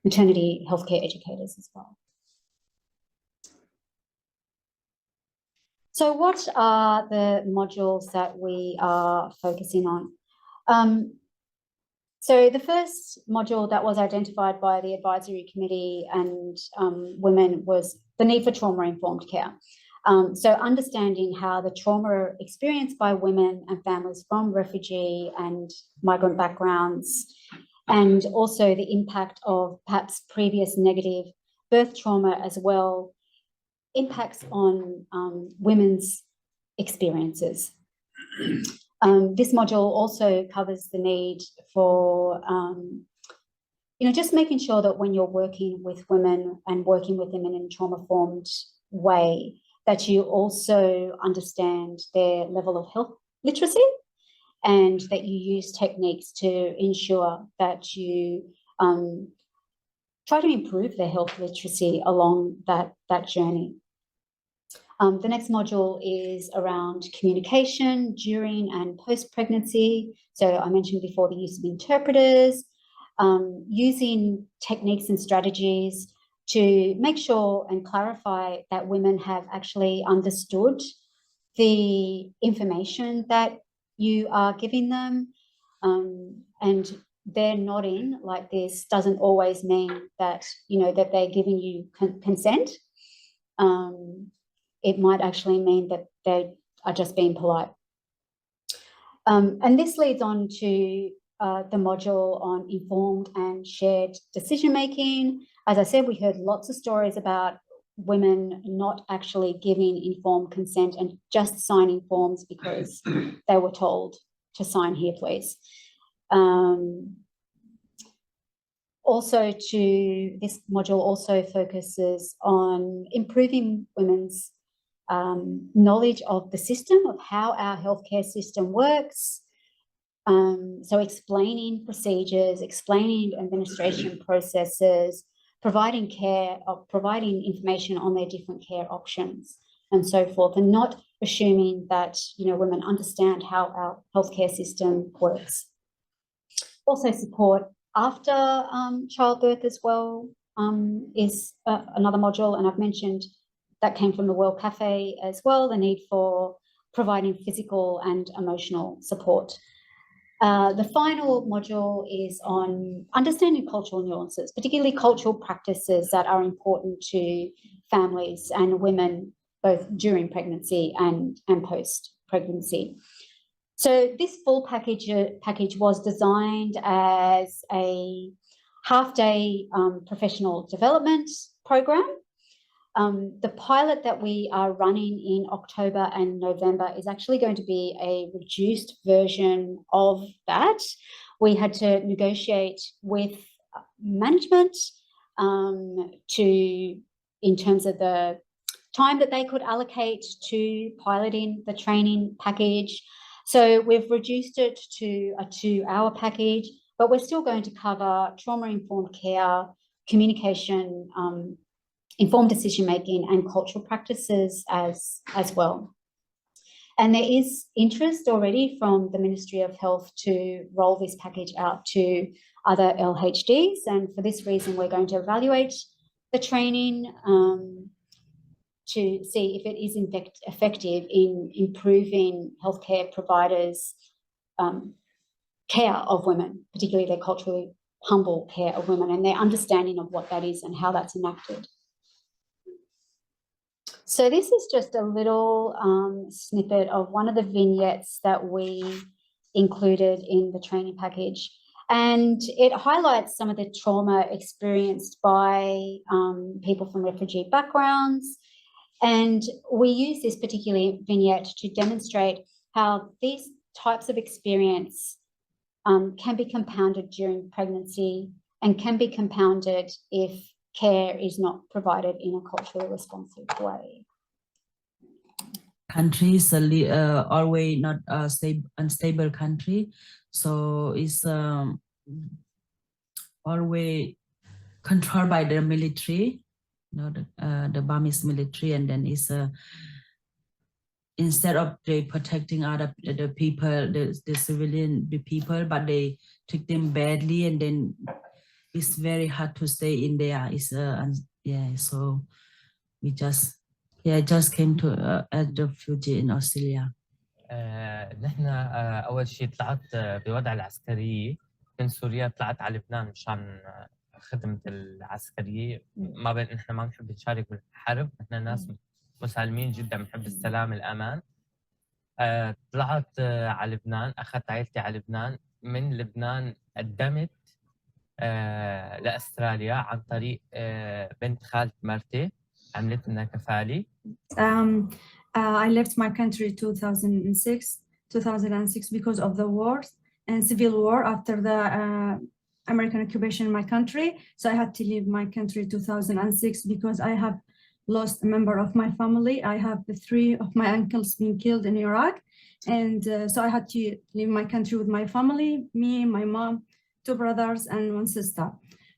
maternity healthcare educators as well. So what are the modules that we are focusing on? So the first module that was identified by the advisory committee and women was the need for trauma-informed care. So understanding how the trauma experienced by women and families from refugee and migrant backgrounds, and also the impact of perhaps previous negative birth trauma as well, impacts on women's experiences. This module also covers the need for, just making sure that when you're working with women and working with them in a trauma-informed way, that you also understand their level of health literacy and that you use techniques to ensure that you try to improve their health literacy along that journey. The next module is around communication during and post-pregnancy. So I mentioned before the use of interpreters, using techniques and strategies to make sure and clarify that women have actually understood the information that you are giving them, and they're nodding like this doesn't always mean that, that they're giving you consent. It might actually mean that they are just being polite. And this leads on to the module on informed and shared decision-making. As I said, we heard lots of stories about women not actually giving informed consent and just signing forms because they were told to sign here, please. This module also focuses on improving women's knowledge of the system, of how our healthcare system works. So explaining procedures, explaining administration processes, providing care, providing information on their different care options and so forth, and not assuming that, women understand how our healthcare system works. Also support after childbirth as well is another module, and I've mentioned that came from the World Cafe as well, the need for providing physical and emotional support. The final module is on understanding cultural nuances, particularly cultural practices that are important to families and women, both during pregnancy and post-pregnancy. So this full package was designed as a half-day professional development program. The pilot that we are running in October and November is actually going to be a reduced version of that. We had to negotiate with management in terms of the time that they could allocate to piloting the training package. So we've reduced it to a 2-hour package, but we're still going to cover trauma-informed care, communication, informed decision-making, and cultural practices as well. And there is interest already from the Ministry of Health to roll this package out to other LHDs. And for this reason, we're going to evaluate the training to see if it is effective in improving healthcare providers' care of women, particularly their culturally humble care of women and their understanding of what that is and how that's enacted. So this is just a little snippet of one of the vignettes that we included in the training package. And it highlights some of the trauma experienced by people from refugee backgrounds And we use this particular vignette to demonstrate how these types of experience can be compounded during pregnancy and can be compounded if care is not provided in a culturally responsive way. Countries always not a unstable country, so it's always controlled by the military, the Burmese military, and then it's instead of they protecting other the people, the civilian, the people, but they treat them badly, and then it's very hard to stay in there. It's so we just came to as a refugee in Australia. نحن أول شيء طلعت بوضع العسكرية من سوريا، طلعت على لبنان مشان خدمة العسكرية. نحن ما بنحب نشارك بالحرب، نحن ناس مسالمين جدا، بنحب السلام الأمان. طلعت على لبنان، أخذت عائلتي على لبنان. من لبنان قدمت لأستراليا عن طريق بنت خالة مرتي، عملت لنا كفالة. I left my country 2006 because of the wars and civil war after the American occupation in my country. So I had to leave my country 2006 because I have lost a member of my family. I have 3 of my uncles being killed in Iraq. And so I had to leave my country with my family, me, my mom, 2 brothers and 1 sister.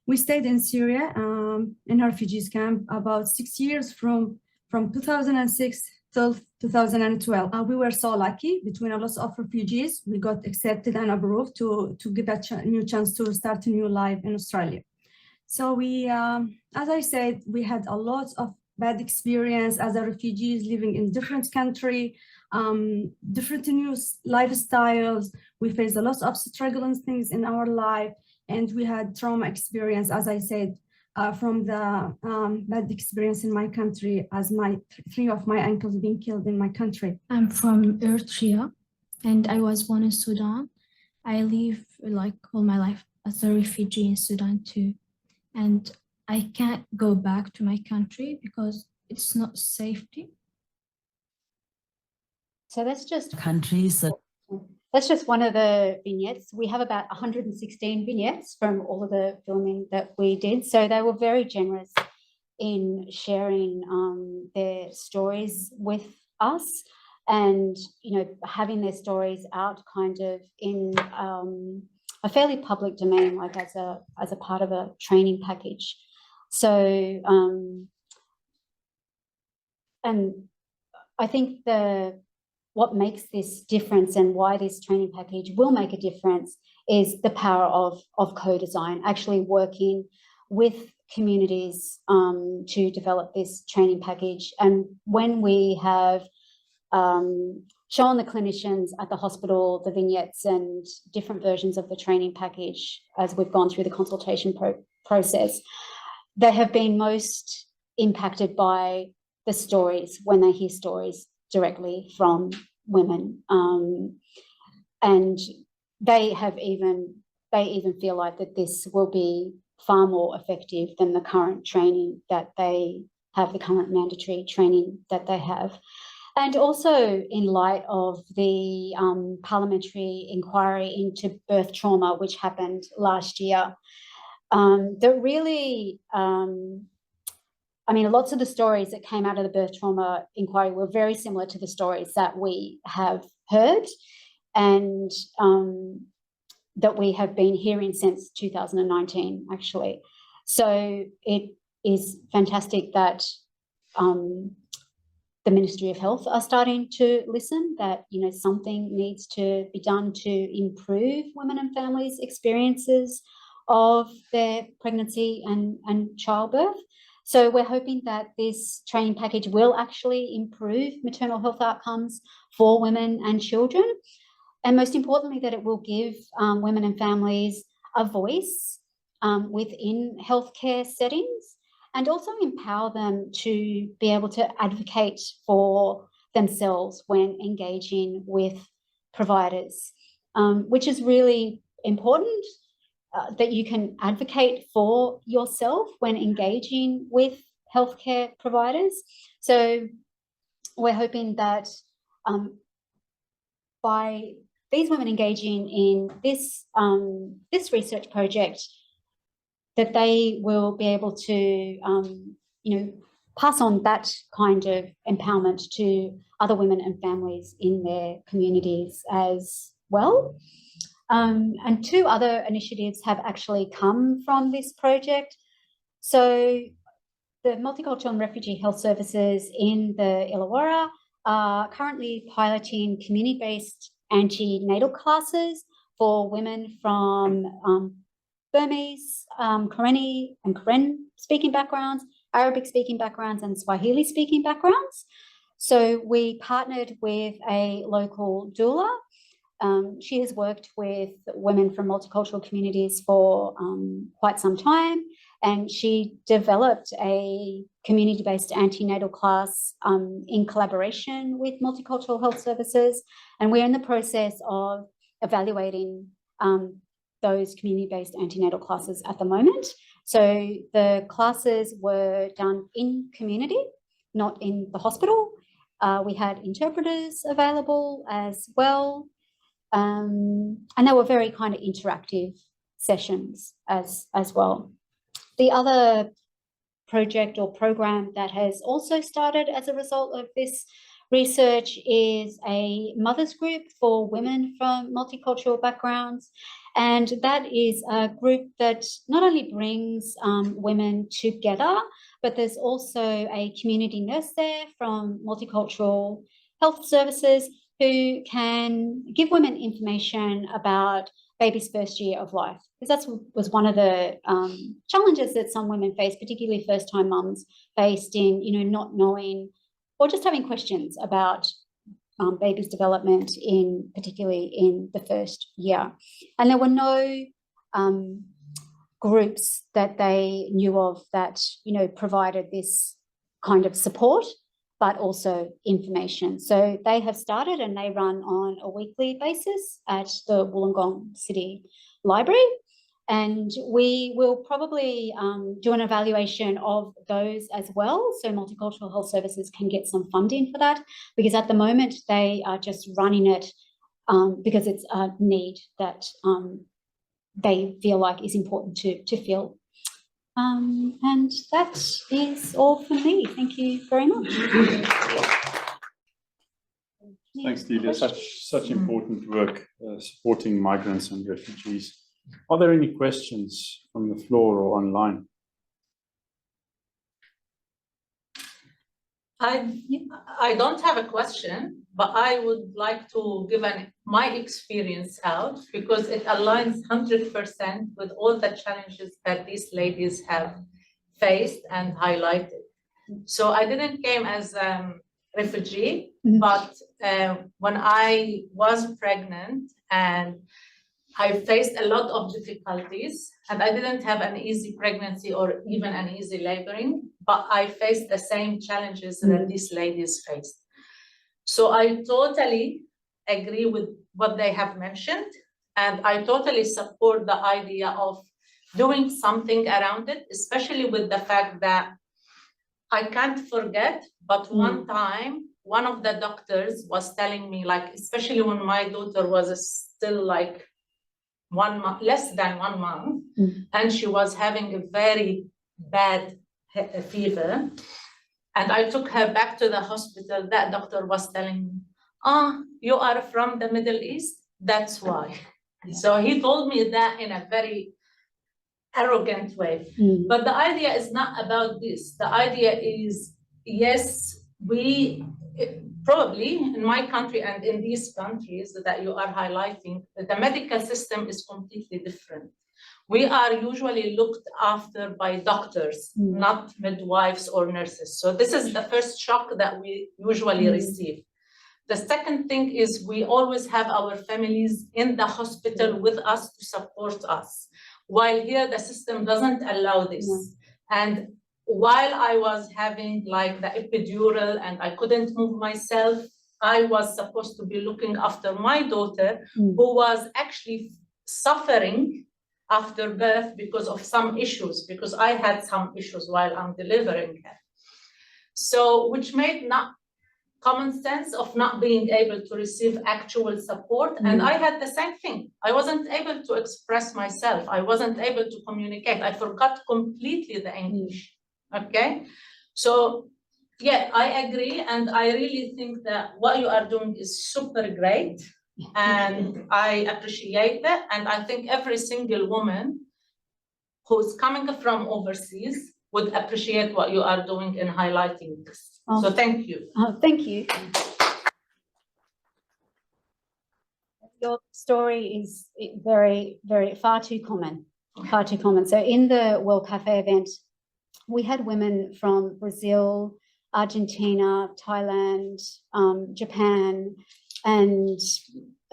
We stayed in Syria in a refugees camp about 6 years from 2006 till 2012. We were so lucky. Between a lot of refugees, we got accepted and approved to give a new chance to start a new life in Australia. So we, as I said, we had a lot of bad experience as a refugees living in different country, different new lifestyles. We faced a lot of struggle and things in our life, and we had trauma experience, as I said, from the bad experience in my country, as 3 of my uncles being killed in my country. I'm from Eritrea, and I was born in Sudan. I live like all my life as a refugee in Sudan too, and I can't go back to my country because it's not safety. So that's just one of the vignettes. We have about 116 vignettes from all of the filming that we did. So they were very generous in sharing their stories with us, and having their stories out kind of in a fairly public domain, like as a part of a training package. So and I think what makes this difference and why this training package will make a difference is the power of co-design, actually working with communities to develop this training package. And when we have shown the clinicians at the hospital the vignettes and different versions of the training package as we've gone through the consultation process, they have been most impacted by the stories when they hear stories directly from women, and they even feel like that this will be far more effective than the current training that they have, the current mandatory training that they have. And also in light of the parliamentary inquiry into birth trauma, which happened last year, that really lots of the stories that came out of the birth trauma inquiry were very similar to the stories that we have heard and that we have been hearing since 2019, actually. So it is fantastic that the Ministry of Health are starting to listen, that something needs to be done to improve women and families' experiences of their pregnancy and childbirth. So we're hoping that this training package will actually improve maternal health outcomes for women and children. And most importantly, that it will give women and families a voice within healthcare settings, and also empower them to be able to advocate for themselves when engaging with providers, which is really important. That you can advocate for yourself when engaging with healthcare providers. So we're hoping that by these women engaging in this, this research project, that they will be able to, you know, pass on that kind of empowerment to other women and families in their communities as well. And two other initiatives have actually come from this project. So the Multicultural and Refugee Health Services in the Illawarra are currently piloting community-based antenatal classes for women from Burmese, Karenni and Karen speaking backgrounds, Arabic speaking backgrounds, and Swahili speaking backgrounds. So we partnered with a local doula. She has worked with women from multicultural communities for quite some time, and she developed a community-based antenatal class in collaboration with Multicultural Health Services, and we're in the process of evaluating those community-based antenatal classes at the moment. So the classes were done in community, not in the hospital. We had interpreters available as well. And they were very kind of interactive sessions as well. The other project or program that has also started as a result of this research is a mothers group for women from multicultural backgrounds. And that is a group that not only brings women together, but there's also a community nurse there from Multicultural Health Services who can give women information about baby's first year of life, because that was one of the challenges that some women face, particularly first-time mums faced in, you know, not knowing or just having questions about baby's development, particularly in the first year. And there were no groups that they knew of that, you know, provided this kind of support, but also information. So they have started and they run on a weekly basis at the Wollongong City Library. And we will probably do an evaluation of those as well, so Multicultural Health Services can get some funding for that, because at the moment they are just running it because it's a need that they feel like is important to fill. And that is all for me. Thank you very much. Thanks, Delia. Such important work supporting migrants and refugees. Are there any questions from the floor or online? I don't have a question, but I would like to give my experience out, because it aligns 100% with all the challenges that these ladies have faced and highlighted. So I didn't came as a refugee, but when I was pregnant and I faced a lot of difficulties, and I didn't have an easy pregnancy or even an easy laboring, but I faced the same challenges that these ladies faced. So I totally agree with what they have mentioned, and I totally support the idea of doing something around it, especially with the fact that I can't forget, but one time, one of the doctors was telling me, like, especially when my daughter was still like 1 month, less than 1 month, and she was having a very bad fever, and I took her back to the hospital. That doctor was telling me, you are from the Middle East, that's why. So he told me that in a very arrogant way. But the idea is not about this. The idea is, yes, we probably in my country and in these countries that you are highlighting, the medical system is completely different. We are usually looked after by doctors, not midwives or nurses. So this is the first shock that we usually receive. The second thing is we always have our families in the hospital with us to support us, while here the system doesn't allow this. And while I was having like the epidural and I couldn't move myself, I was supposed to be looking after my daughter, who was actually suffering after birth because of some issues, because I had some issues while I'm delivering her. So, which made not common sense of not being able to receive actual support. And I had the same thing. I wasn't able to express myself. I wasn't able to communicate. I forgot completely the English. Okay. So yeah, I agree. And I really think that what you are doing is super great. And I appreciate that. And I think every single woman who's coming from overseas would appreciate what you are doing in highlighting this. So thank you. Thank you. Your story is very, far too common, So in the World Cafe event, we had women from Brazil, Argentina, Thailand, Japan, and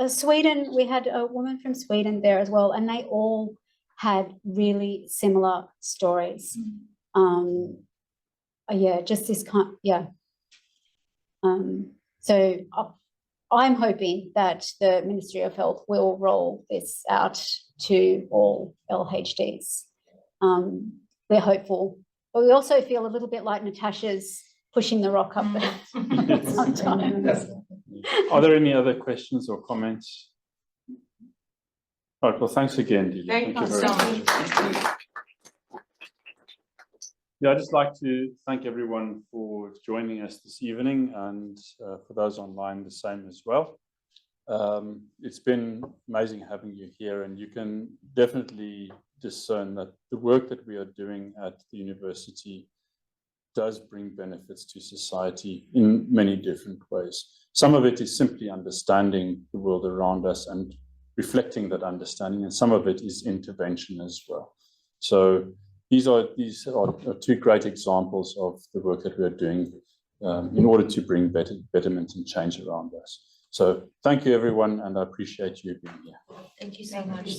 Sweden. We had a woman from Sweden there as well, and they all had really similar stories. Yeah, just this kind, yeah. So I'm hoping that the Ministry of Health will roll this out to all LHDs. We're hopeful, but we also feel a little bit like Natascha's pushing the rock up there sometimes. Are there any other questions or comments? All right, well, thanks again, Delia. Thank you very so much. much. Yeah, I'd just like to thank everyone for joining us this evening, and for those online, the same as well. It's been amazing having you here, and you can definitely discern that the work that we are doing at the university does bring benefits to society in many different ways. Some of it is simply understanding the world around us and reflecting that understanding, and some of it is intervention as well. So these are two great examples of the work that we are doing in order to bring betterment and change around us. So thank you, everyone, and I appreciate you being here. Thank you so much.